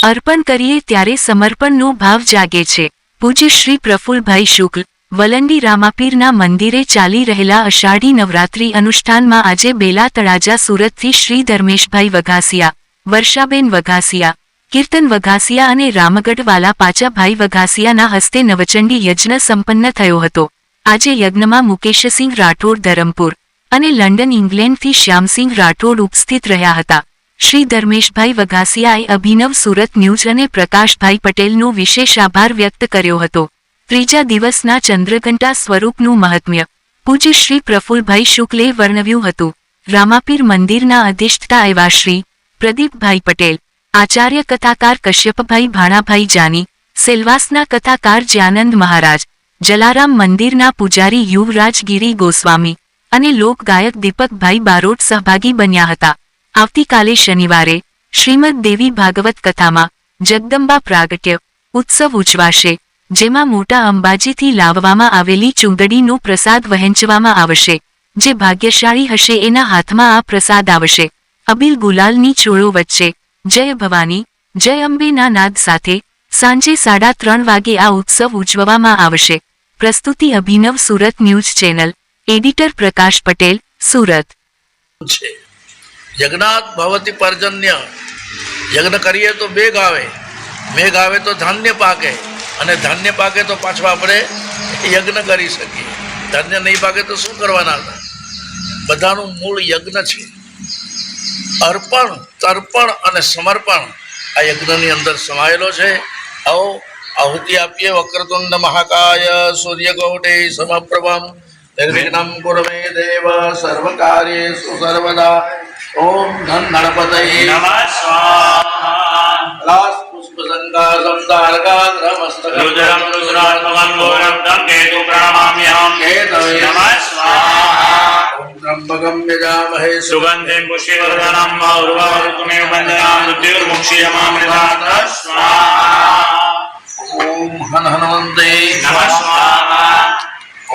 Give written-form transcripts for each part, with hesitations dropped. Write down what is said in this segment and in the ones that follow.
અર્પણ કરીએ ત્યારે સમર્પણનો ભાવ જાગે છે. પૂજ્ય શ્રી પ્રફુલ્લભાઈ શુક્લ, વલંડી રામાપીરના મંદિરે ચાલી રહેલા અષાઢી નવરાત્રિ અનુષ્ઠાનમાં આજે બેલા તળાજા સુરતથી શ્રી ધર્મેશભાઈ વઘાસિયા, વર્ષાબેન વઘાસિયા, કીર્તન વઘાસિયા અને રામગઢવાલા પાચાભાઈ વઘાસિયાના હસ્તે નવચંડી યજ્ઞ સંપન્ન થયો હતો. આજે યજ્ઞમાં મુકેશસિંહ રાઠોડ ધરમપુર અને લંડન ઇંગ્લેન્ડથી શ્યામસિંહ રાઠોડ ઉપસ્થિત રહ્યા હતા. શ્રી ધર્મેશભાઈ વઘાસિયાએ અભિનવ સુરત ન્યૂઝ અને પ્રકાશભાઈ પટેલનો વિશેષ આભાર વ્યક્ત કર્યો હતો. ત્રીજા દિવસના ચંદ્રઘંટા સ્વરૂપનું મહાત્મ્ય પૂજ્ય શ્રી પ્રફુલ્લભાઈ શુક્લે વર્ણવ્યું હતું. રામાપીર મંદિરના અધિષ્ઠતા એવા શ્રી પ્રદીપભાઈ પટેલ, આચાર્ય કથાકાર કશ્યપભાઈ ભાણાભાઈ જાની, સેલવાસના કથાકાર જ્ઞાનંદ મહારાજ, જલારામ મંદિરના પૂજારી યુવરાજ ગિરી ગોસ્વામી અને લોકગાયક દીપકભાઈ બારોટ સહભાગી બન્યા હતા. આવતીકાલે શનિવારે શ્રીમદ દેવી ભાગવત કથામાં જગદંબા પ્રાગટ્ય ઉત્સવ ઉજવાશે, જેમાં મોટા અંબાજીથી લાવવામાં આવેલી ચૂંદડીનો પ્રસાદ વહેંચવામાં આવશે. જે ભાગ્યશાળી હશે એના હાથમાં આ પ્રસાદ આવશે. અબીલ ગુલાલની છોડો વચ્ચે જય ભવાની, જય અંબેના નાદ સાથે સાંજે 3:30 વાગે આ ઉત્સવ ઉજવવામાં આવશે. પ્રસ્તુતિ અભિનવ સુરત ન્યૂઝ ચેનલ, એડિટર પ્રકાશ પટેલ, સુરત. યજ્ઞાત ભવતી પર્જન્ય, યજ્ઞ કરીએ તો મેઘ આવે, મેઘ આવે તો ધાન્ય પાકે, અને ધાન્ય પાકે તો પાછું આપણે યજ્ઞ કરી શકીએ. ધાન્ય નહીં પાકે તો શું કરવાના હતા? બધાનું મૂળ યજ્ઞ છે. અર્પણ, તર્પણ અને સમર્પણ આ યજ્ઞની અંદર સમાયેલો છે. આવો આહુતિ આપીએ. વક્રતુંડ મહાકાય સૂર્યકોટે સમપ્રભમ નિર્વિઘ્નમ કુરુ મે દેવ સર્વકાર્યેષુ સર્વદા. ઓમ ધન ગણપતયે નમઃ સ્વાહા. પુષ્પ સંકાસમ તારકાગ્રમસ્તકમ રુદ્રમ રુદ્રાત્મકં ઘોરમ તં કેતુ પ્રણમામ્યહમ. કેતવે નમઃ સ્વાહા. ઓમ ત્રંબકં યજામહે સુગંધિં પુષ્ટિવર્ધનમ ઉર્વારુકમેવ વંદનામ મૃત્યુર્મુક્ષીયમામૃતાत् સ્વાહા. ઓમ હન હનુમંતે નમઃ સ્વાહા.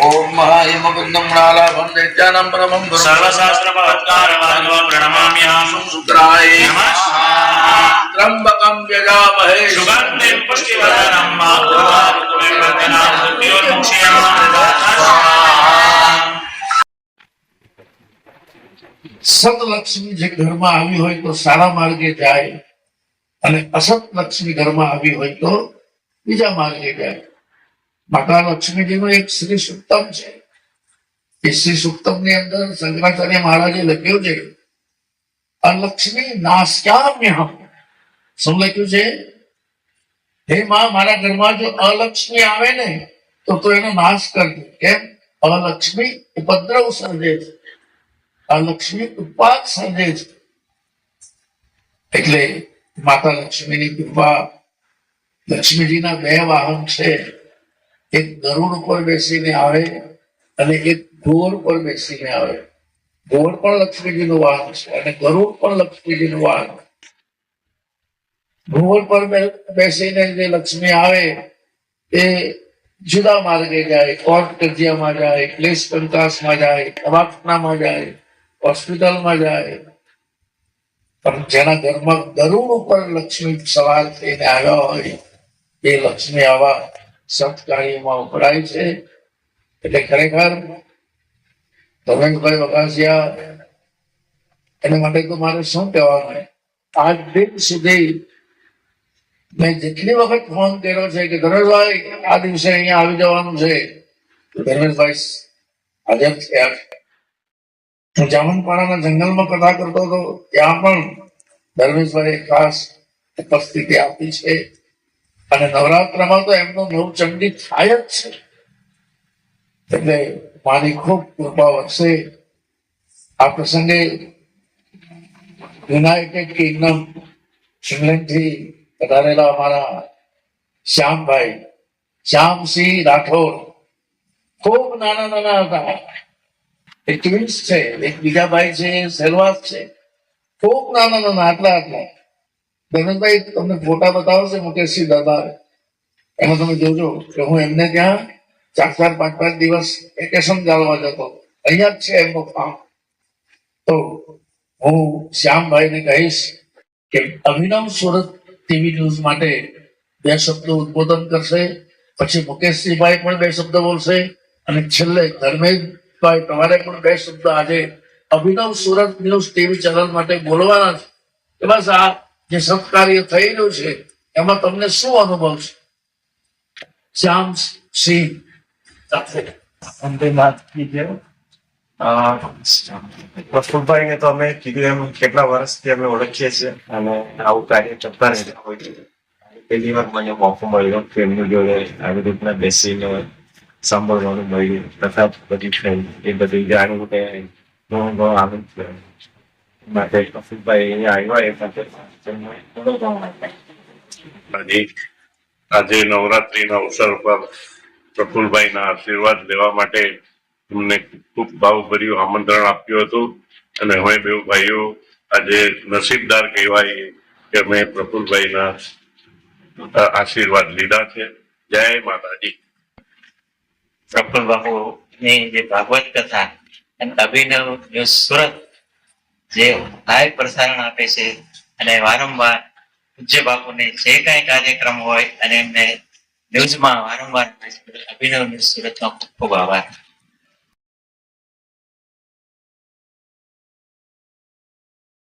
ઓમ મહાહિમકુંદમ મૃણાલાભમ દૈત્યાનાં પરમં ગુરું સર્વશાસ્ત્રપવત્કારવાદો પ્रणमाम्यहं. સૂત્રાય નમઃ સ્વાહા. ત્રંબકં યજામહે સુગંધિં પુષ્ટિવર્ધનમ ઉર્વારુકમેવ વંદનામ મૃત્યુર્મુક્ષીયમામૃતાत् સ્વાહા. સતલક્ષ્મી જે ઘરમાં આવી હોય તો સારા માર્ગે જાય, અને અસત લક્ષ્મી ઘરમાં આવી હોય તો બીજા માર્ગે જાય. માતા લક્ષ્મીજીનું એક શ્રી સુક્તમ છે. એ શ્રી સુક્તમ ની અંદર શંકરાચાર્ય મહારાજે લખ્યું છે, અલક્ષ્મી નાશ્યામ્યહમ. શું લખ્યું છે? હે માં, મારા ઘરમાં જો અલક્ષ્મી આવે ને તો એનો નાશ કરજો. કેમ? અલક્ષ્મી ઉપદ્રવ સર્જે છે, અલક્ષ્મી ઉત્પાદ સર્જે છે. એટલે માતા લક્ષ્મીની કૃપા. લક્ષ્મીજીના 2 વાહન છે. એક ગરુડ ઉપર બેસીને આવે અને એક ઘોડ પર બેસીને આવે. ઘોડ પણ લક્ષ્મીજીનું વાહન છે અને ગરુડ પણ લક્ષ્મીજીનું વાહન. ઘોડ પર બેસીને જે લક્ષ્મી આવે એ જુદા માર્ગે જાય. કોર્ટ કજિયામાં જાય, ક્લેશ કંકાસમાં જાય, દવાખાનામાં જાય, હોસ્પિટલમાં જાય. પણ જેના ઘરમાં ગરુડ ઉપર લક્ષ્મી સવાર થઈને આવ્યા હોય એ લક્ષ્મી આવા સત્કાર્યમાં વપરાય છે. એટલે ખરેખર ધર્મેશભાઈ વઘાસિયા, એના માટે તો મારે શું કહેવાનું. આજ દિન સુધી મેં જેટલી વખત ફોન કર્યો છે કે ધર્મેશભાઈ આ દિવસે અહીંયા આવી જવાનું છે, તો ધર્મેશભાઈ હાજર થયા. હું જામનપાડાના જંગલમાં કથા કરતો હતો, ત્યાં પણ ધર્મેશભાઈ ખાસ ઉપસ્થિતિ આપી છે. અને નવરાત્રમાં તો એમનો નવચંડી થાય જ છે. એટલે મારી ખૂબ કૃપા વરસે. આ પ્રસંગે યુનાઇટેડ કિંગડમ ઇંગ્લેન્ડથી પધારેલા અમારા શ્યામભાઈ, શ્યામસિંહ રાઠોડ, ખૂબ નાના હતા. એ ટ્વિન્સ છે. એક બીજા ભાઈ છે સેલવાસ છે. ખૂબ નાના આટલા. ધર્મેશભાઈ તમને ફોટા બતાવશે મુકેશસિંહ દાદા, એમાં તમે જોજો કે હું એમને ત્યાં 4-5 દિવસ વેકેશન ચાલવા જતો. અહીંયા જ છે એમનું કામ. તો હું શ્યામભાઈને કહીશ કે અભિનવ સુરત ટીવી ન્યૂઝ માટે 2 શબ્દ ઉદબોધન કરશે, પછી મુકેશજીભાઈ પણ 2 શબ્દ બોલશે, અને છેલ્લે ધર્મેશભાઈ તમારે પણ 2 શબ્દ આજે અભિનવ સુરત ન્યૂઝ ટીવી ચેનલ માટે બોલવાના છે. કે બસ આ જે સત્કાર્ય થઈ રહ્યું છે એમાં તમને શું અનુભવ છે? શ્યામ સિંહ સાથે અંતિમ વાત કીધી પ્રફુલભાઈને તો અમે કીધું એમ કેટલા વર્ષથી અમે ઓળખીએ છીએ અને આવું કાર્ય કરતા રહેતા હોય છે. પહેલી વાર મને મોકો મળ્યો કે એમની જોડે આવી રીતના બેસીને સાંભળવાનું મળ્યું તથા બધી ફ્રેન્ડ એ બધું જાણવું ને ઘણો આનંદ થયો. માટે પ્રફુલભાઈ અહીંયા આવ્યા એ માટે આજે નવરાત્રીના અવસર પર પ્રફુલભાઈના આશીર્વાદ લેવા માટે અમને ખૂબ ભાવભર્યું આમંત્રણ આપ્યું હતું અને અમે બે ભાઈઓ આજે નસીબદાર કહેવાય કે અમે પ્રફુલભાઈના આશીર્વાદ લીધા છે. જય માતાજી. પ્રફુલ્લ બાપુની જે ભાગવત કથા અને અભિનવ ન્યૂઝ સુરત જે લાઈવ પ્રસારણ આપે છે અને વારંવાર પૂજ્ય બાપુને જે કાંઈ કાર્યક્રમ હોય અને એમને ન્યૂઝમાં વારંવાર અભિનવ ન્યૂઝ સુરતનો ખૂબ ખૂબ આભાર.